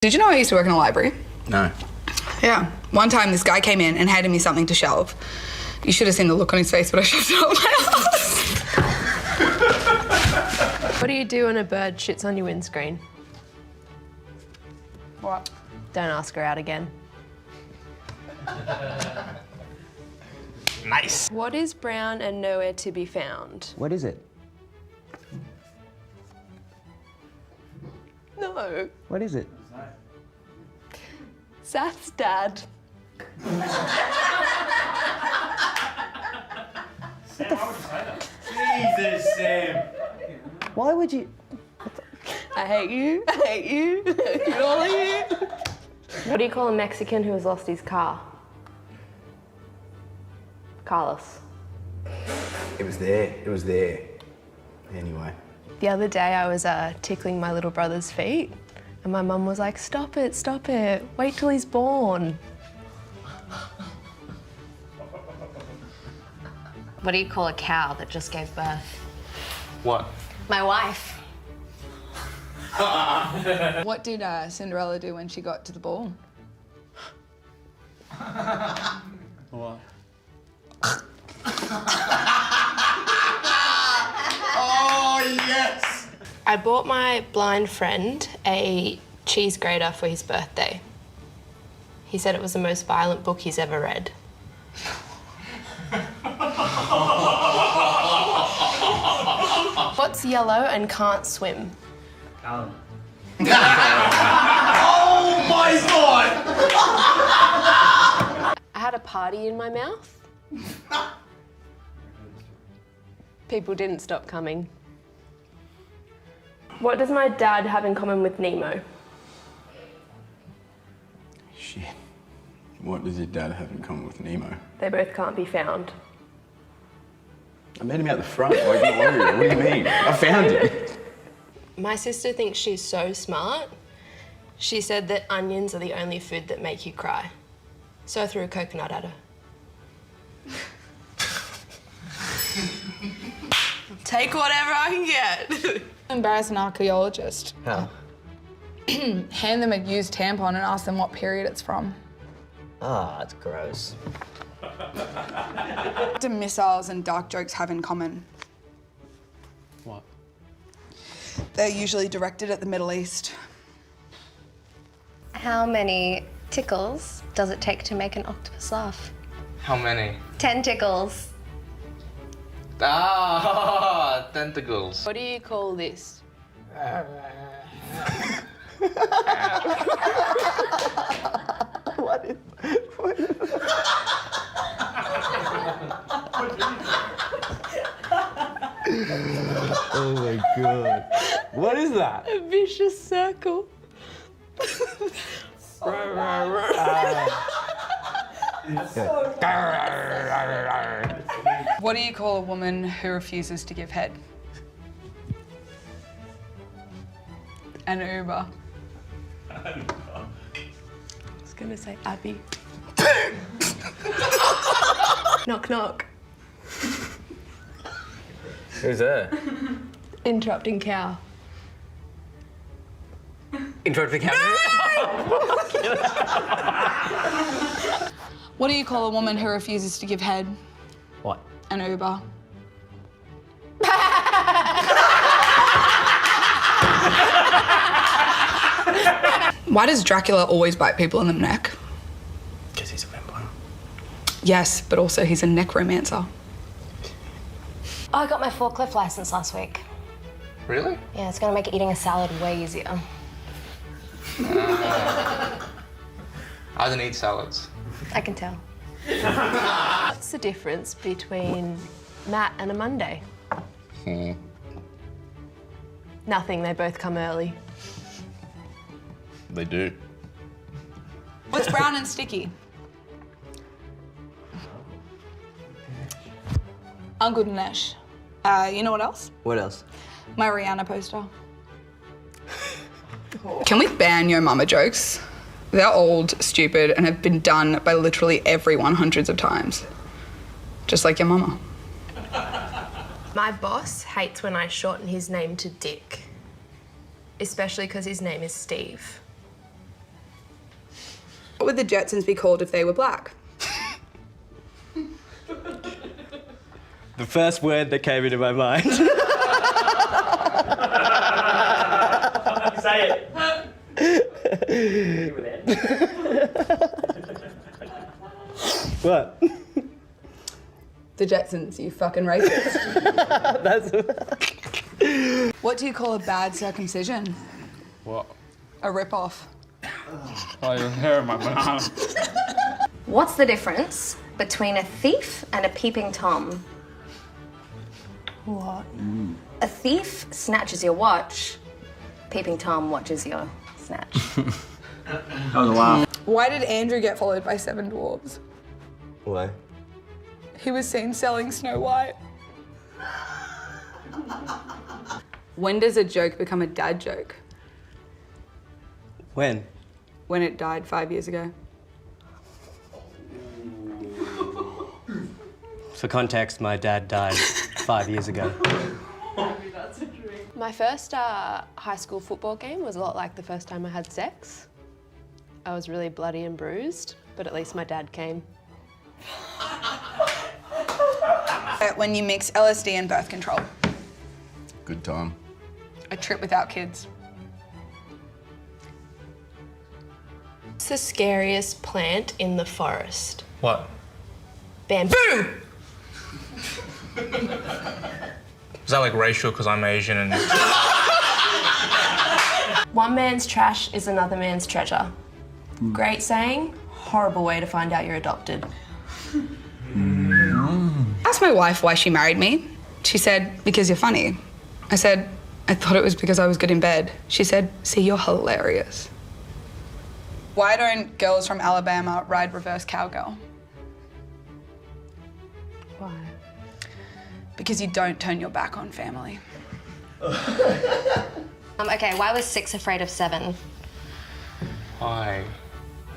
Did you know I used to work in a library? No. Yeah. One time this guy came in and handed me something to shelve. You should have seen the look on his face when I shoved it up my ass. What do you do when a bird shits on your windscreen? What? Don't ask her out again. Nice. What is brown and nowhere to be found? What is it? No. What is it? Sath's dad. Jesus, Sam. Why would you? I hate you. I hate you. I hate all of you. What do you call a Mexican who has lost his car? Carlos. It was there. It was there. Anyway. The other day I was tickling my little brother's feet and my mum was like, stop it, wait till he's born. What do you call a cow that just gave birth? What? My wife. What did Cinderella do when she got to the ball? What? Oh, yes! I bought my blind friend a cheese grater for his birthday. He said it was the most violent book he's ever read. What's yellow and can't swim? Alan. Oh, my God! I had a party in my mouth. People didn't stop coming. What does my dad have in common with Nemo? Shit. What does your dad have in common with Nemo? They both can't be found. I met him out the front. Like, don't worry. What do you mean? I found him. My sister thinks she's so smart. She said that onions are the only food that make you cry. So I threw a coconut at her. Take whatever I can get. Embarrass an archaeologist. How? Hand them a used tampon and ask them what period it's from. Ah, that's gross. What do missiles and dark jokes have in common? What? They're usually directed at the Middle East. How many tickles does it take to make an octopus laugh? How many? 10 tickles. Ah, tentacles. What do you call this? What is? Oh my God! What is that? A vicious circle. What do you call a woman who refuses to give head? An Uber. I was gonna say Abby. Knock, knock. Who's there? Interrupting cow. Interrupting cow. What do you call a woman who refuses to give head? What? An Uber. Why does Dracula always bite people in the neck? Because he's a vampire. Yes, but also he's a necromancer. Oh, I got my forklift license last week. Really? Yeah, it's gonna make eating a salad way easier. I don't eat salads. I can tell. What's the difference between Matt and a Monday? Nothing, they both come early. They do. What's brown and sticky? Uncle Dinesh. You know what else? What else? My Rihanna poster. Can we ban Yo Mama jokes? They're old, stupid, and have been done by literally everyone hundreds of times. Just like your mama. My boss hates when I shorten his name to Dick, especially because his name is Steve. What would the Jetsons be called if they were black? The first word that came into my mind. Say it. What? The Jetsons, you fucking racist. What do you call a bad circumcision? What? A rip-off. Oh, your hair in my banana. What's the difference between a thief and a peeping Tom? What? A thief snatches your watch. Peeping Tom watches your snatch. That was a laugh. Why did Andrew get followed by 7 dwarves? Why? He was seen selling Snow White. When does a joke become a dad joke? When? When it died 5 years ago. For context, my dad died 5 years ago. My first high school football game was a lot like the first time I had sex. I was really bloody and bruised, but at least my dad came. When you mix LSD and birth control. Good time. A trip without kids. What's the scariest plant in the forest? What? Bamboo! Is that like racial because I'm Asian and... One man's trash is another man's treasure. Great saying, horrible way to find out you're adopted. I asked my wife why she married me. She said, because you're funny. I said, I thought it was because I was good in bed. She said, see, you're hilarious. Why don't girls from Alabama ride reverse cowgirl? Why? Because you don't turn your back on family. Okay, why was 6 afraid of 7? Why?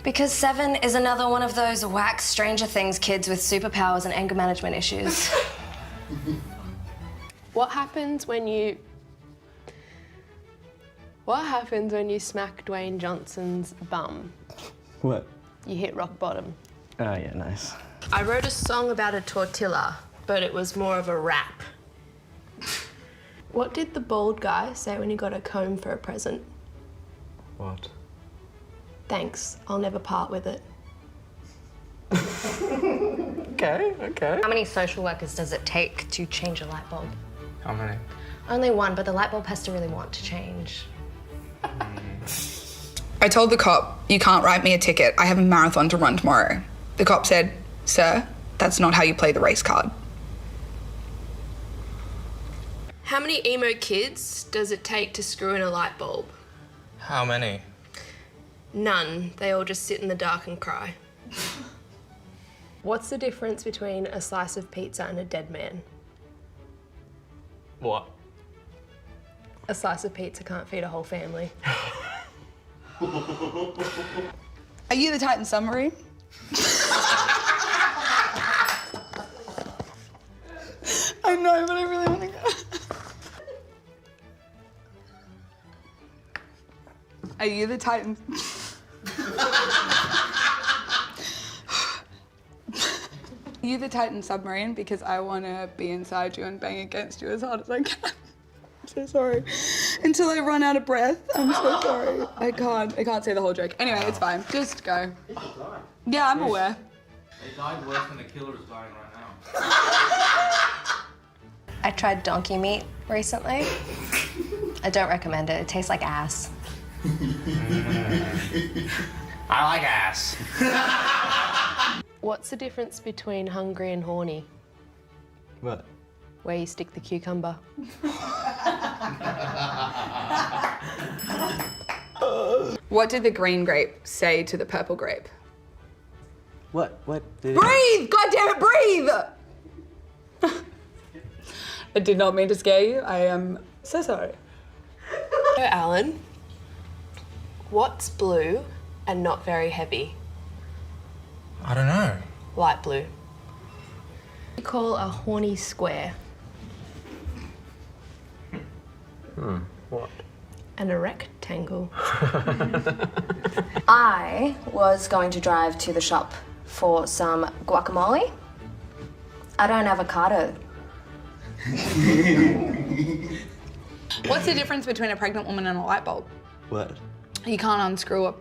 Because 7 is another one of those whack Stranger Things kids with superpowers and anger management issues. What happens when you smack Dwayne Johnson's bum? What? You hit rock bottom. Oh, yeah, nice. I wrote a song about a tortilla, but it was more of a rap. What did the bald guy say when he got a comb for a present? What? Thanks, I'll never part with it. Okay. How many social workers does it take to change a light bulb? How many? Only one, but the light bulb has to really want to change. I told the cop, you can't write me a ticket. I have a marathon to run tomorrow. The cop said, sir, that's not how you play the race card. How many emo kids does it take to screw in a light bulb? How many? None. They all just sit in the dark and cry. What's the difference between a slice of pizza and a dead man? What? A slice of pizza can't feed a whole family. Are you the Titan submarine? I know, but I really want to go. Are you the Titan? Are you the Titan submarine? Because I want to be inside you and bang against you as hard as I can. I'm so sorry. Until I run out of breath. I'm so sorry. I can't say the whole joke. Anyway, it's fine. Just go. Yeah, I'm aware. They died worse than Akila is dying right now. I tried donkey meat recently. I don't recommend it. It tastes like ass. I like ass. What's the difference between hungry and horny? What? Where you stick the cucumber. What did the green grape say to the purple grape? What did Breathe! God damn it, breathe! I did not mean to scare you. I am so sorry. So, Alan, what's blue and not very heavy? I don't know. Light blue. You call a horny square? What? An erect rectangle. I was going to drive to the shop for some guacamole. I don't have avocado. What's the difference between a pregnant woman and a light bulb? What? You can't unscrew a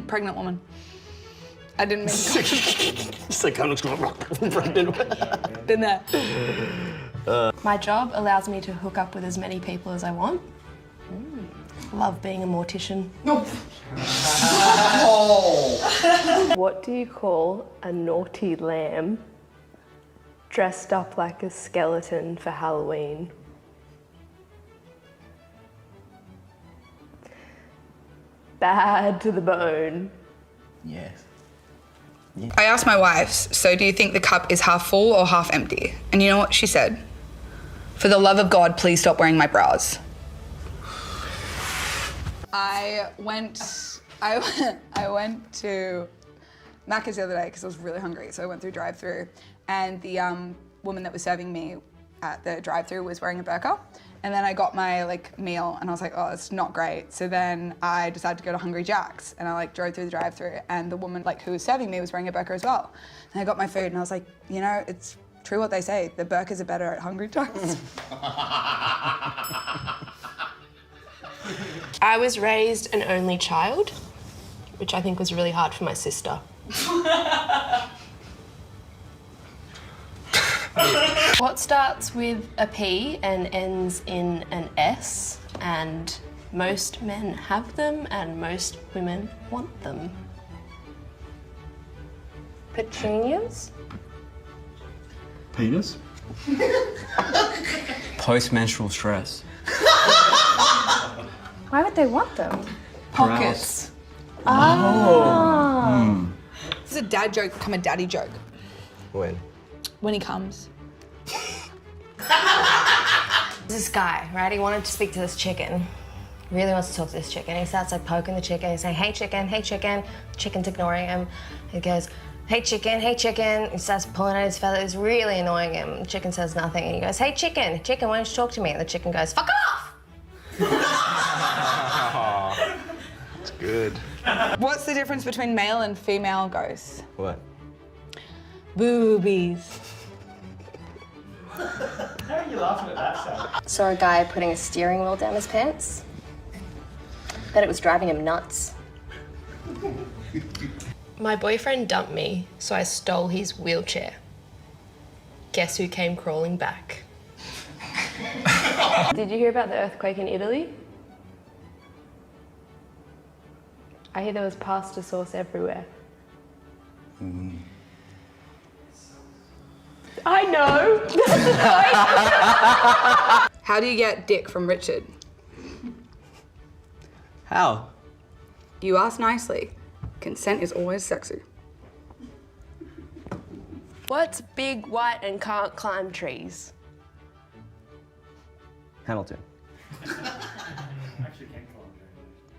pregnant woman. I didn't mean to. It's like I'm just pregnant. Been there. My job allows me to hook up with as many people as I want. Love being a mortician. What do you call a naughty lamb dressed up like a skeleton for Halloween? Bad to the bone. Yes. I asked my wife, so do you think the cup is half full or half empty? And you know what she said? For the love of God, please stop wearing my bras. I went to Macca's the other day because I was really hungry, so I went through drive-through, and the woman that was serving me at the drive-through was wearing a burqa, and then I got my meal, and I was like, oh, it's not great. So then I decided to go to Hungry Jack's, and I drove through the drive-through, and the woman who was serving me was wearing a burqa as well. And I got my food, and I was like, you know, it's true what they say, the burqas are better at Hungry Jack's. I was raised an only child, which I think was really hard for my sister. What starts with a P and ends in an S, and most men have them and most women want them? Petunias? Penis? Post-menstrual stress. Why would they want them? Pockets. This is a dad joke become a daddy joke. When? When he comes. This guy, right? He wanted to speak to this chicken. Really wants to talk to this chicken. He starts poking the chicken. He's saying, hey chicken, hey chicken. Chicken's ignoring him. He goes, hey chicken, hey chicken. He starts pulling at his feathers, really annoying him. The chicken says nothing. And he goes, hey chicken, chicken, why don't you talk to me? And the chicken goes, fuck off! That's good. What's the difference between male and female ghosts? What? Boobies. How are you laughing at that, Sath? Saw a guy putting a steering wheel down his pants. Bet it was driving him nuts. My boyfriend dumped me, so I stole his wheelchair. Guess who came crawling back? Did you hear about the earthquake in Italy? I hear there was pasta sauce everywhere. I know! How do you get dick from Richard? How? You ask nicely. Consent is always sexy. What's big, white, and can't climb trees? Hamilton.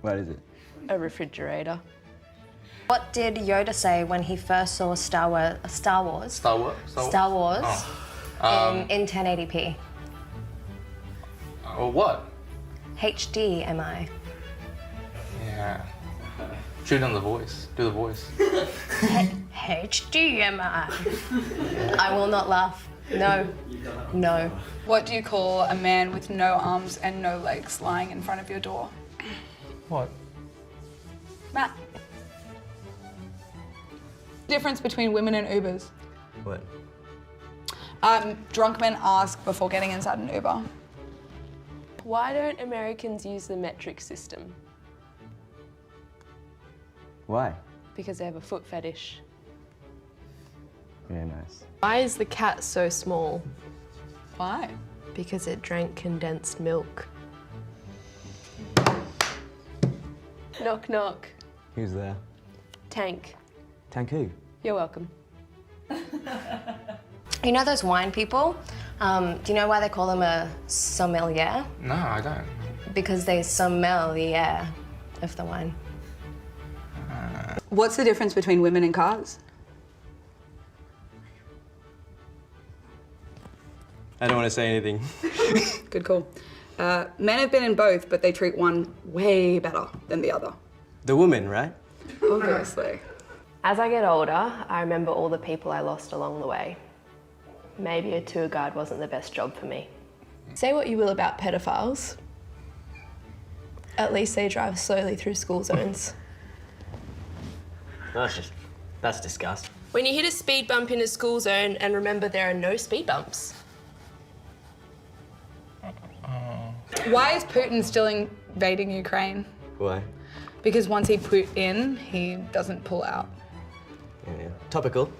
What is it? A refrigerator. What did Yoda say when he first saw Star Wars in 1080p? Or what? HDMI. Yeah. Shoot on the voice. Do the voice. HDMI. I will not laugh. No. No. What do you call a man with no arms and no legs lying in front of your door? What? Matt. Difference between women and Ubers. What? Drunk men ask before getting inside an Uber. Why don't Americans use the metric system? Why? Because they have a foot fetish. Yeah, nice. Why is the cat so small? Why? Because it drank condensed milk. Knock, knock. Who's there? Tank. Tanku. You're welcome. You know those wine people? Do you know why they call them a sommelier? No, I don't. Because they smell the air of the wine. What's the difference between women and cars? I don't want to say anything. Good call. Men have been in both, but they treat one way better than the other. The woman, right? Obviously. As I get older, I remember all the people I lost along the way. Maybe a tour guide wasn't the best job for me. Say what you will about pedophiles. At least they drive slowly through school zones. That's disgusting. When you hit a speed bump in a school zone, and remember there are no speed bumps. Why is Putin still invading Ukraine? Why? Because once he put in, he doesn't pull out. Yeah. Topical.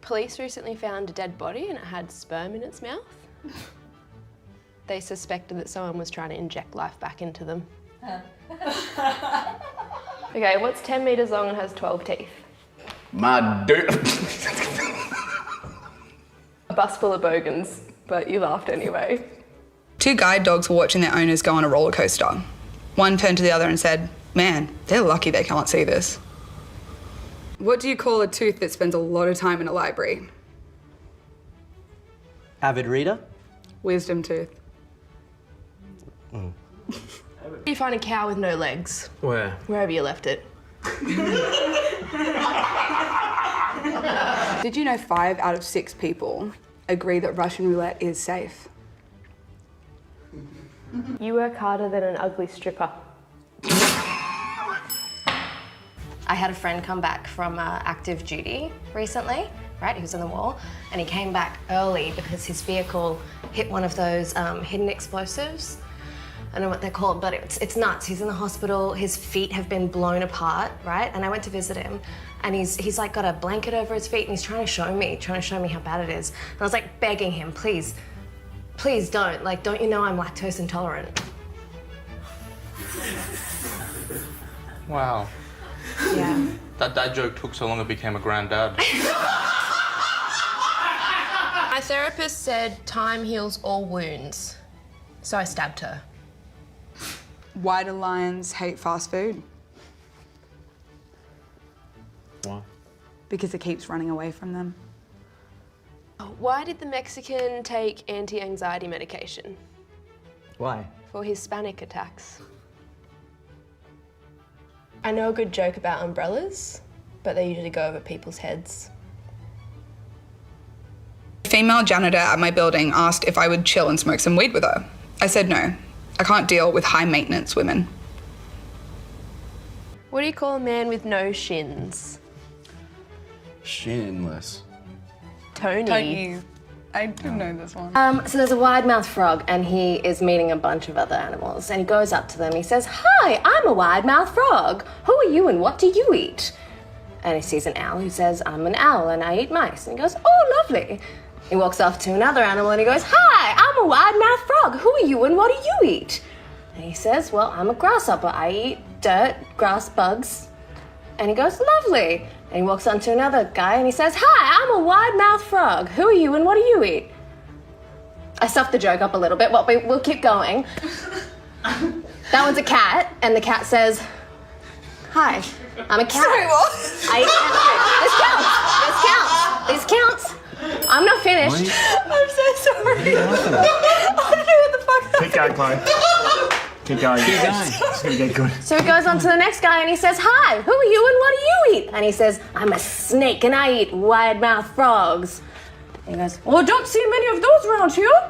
Police recently found a dead body and it had sperm in its mouth. They suspected that someone was trying to inject life back into them. Okay, what's 10 metres long and has 12 teeth? My dirt. A bus full of bogans, but you laughed anyway. 2 guide dogs were watching their owners go on a roller coaster. One turned to the other and said, "Man, they're lucky they can't see this." What do you call a tooth that spends a lot of time in a library? Avid reader? Wisdom tooth. Where do you find a cow with no legs? Where? Wherever you left it. Did you know 5 out of 6 people agree that Russian roulette is safe? You work harder than an ugly stripper. I had a friend come back from active duty recently, right? He was in the war, and he came back early because his vehicle hit one of those hidden explosives. I don't know what they're called, but it's nuts. He's in the hospital, his feet have been blown apart, right? And I went to visit him, and he's like got a blanket over his feet, and he's trying to show me how bad it is. And I was like begging him, please don't. Like, don't you know I'm lactose intolerant? Wow. Yeah. That dad joke took so long it became a granddad. My therapist said time heals all wounds, so I stabbed her. Why do lions hate fast food? Why? Because it keeps running away from them. Why did the Mexican take anti-anxiety medication? Why? For his panic attacks. I know a good joke about umbrellas, but they usually go over people's heads. A female janitor at my building asked if I would chill and smoke some weed with her. I said no. I can't deal with high-maintenance women. What do you call a man with no shins? Shinless. Tony. I didn't know this one. So there's a wide-mouthed frog, and he is meeting a bunch of other animals, and he goes up to them. He says, "Hi, I'm a wide-mouthed frog. Who are you and what do you eat?" And he sees an owl who says, "I'm an owl and I eat mice." And he goes, "Oh, lovely." He walks off to another animal and he goes, "Hi, I'm a wide-mouthed frog. Who are you and what do you eat?" And he says, "Well, I'm a grasshopper. I eat dirt, grass, bugs." And he goes, "Lovely." And he walks on to another guy and he says, "Hi, I'm a wide-mouthed frog. Who are you and what do you eat?" I stuffed the joke up a little bit, but we'll keep going. That one's a cat, and the cat says, "Hi, I'm a cat. Sorry, what? I eat cat food. This counts. I'm not finished." I'm so sorry. I don't know what the fuck Keep going, Chloe. Keep going. It's gonna get good. So he goes on to the next guy and he says, "Hi, who are you and what do you eat?" And he says, "I'm a snake and I eat wide-mouthed frogs." And he goes, "Oh, I don't see many of those around here."